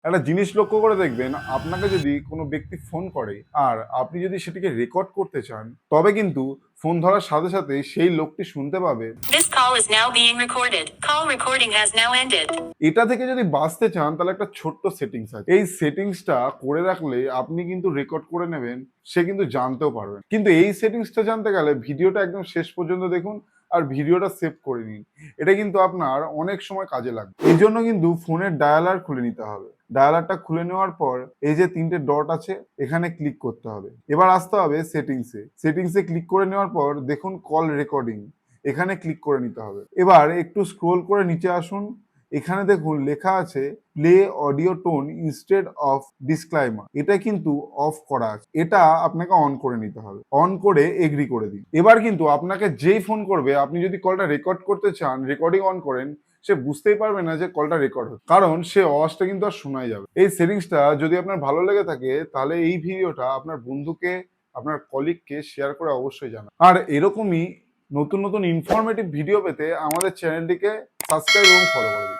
একটা জিনিস লক্ষ্য করে দেখবেন, আপনাকে যদি কোনো ব্যক্তি ফোন করে আর আপনি যদি সেটিকে রেকর্ড করতে চান, তবে কিন্তু ফোন ধরার সাথে সাথে সেই লোকটি শুনতে পাবে This call is now being recorded. Call recording has now ended. এটা থেকে যদি বাঁচতে চান তাহলে একটা ছোট্ট সেটিংস আছে। এই সেটিংসটা করে রাখলে আপনি কিন্তু রেকর্ড করে নেবেন, সে কিন্তু জানতেও পারবেন। কিন্তু এই সেটিংসটা জানতে গেলে ভিডিওটা একদম শেষ পর্যন্ত দেখুন আর ভিডিওটা সেভ করে নিন। এটা কিন্তু আপনার অনেক সময় কাজে লাগবে। এই জন্য কিন্তু ফোনের ডায়ালার খুলে নিতে হবে। ডায়ালারটা খুলে নেওয়ার পর এই যে 3টে ডট আছে, এখানে ক্লিক করতে হবে। এবার আসতে হবে সেটিংসে। সেটিংসে ক্লিক করে নেওয়ার পর দেখুন কল রেকর্ডিং, এখানে ক্লিক করে নিতে হবে। এবার একটু স্ক্রোল করে নিচে আসুন, এখানে দেখুন লেখা আছে play audio tone instead of disclaimer. এটা কিন্তু অফ করা আছে, এটা আপনাকে অন করে নিতে হবে। অন করে এগ্রি করে দিন। এবার কিন্তু আপনাকে যেই ফোন করবে, আপনি যদি কলটা রেকর্ড করতে চান, রেকর্ডিং অন করেন, সে বুঝতেই পারবে না যে কলটা রেকর্ড হচ্ছে, কারণ সে আওয়াজটা কিন্তু আর শোনাই যাবে। এই সেটিংসটা যদি আপনার ভালো লেগে থাকে তাহলে এই ভিডিওটা আপনার বন্ধুকে, আপনার কলিগকে শেয়ার করে অবশ্যই জানান। আর এরকমই নতুন নতুন ইনফরমেটিভ ভিডিও পেতে আমাদের চ্যানেলটিকে সাবস্ক্রাইব এবং ফলো করে দিন।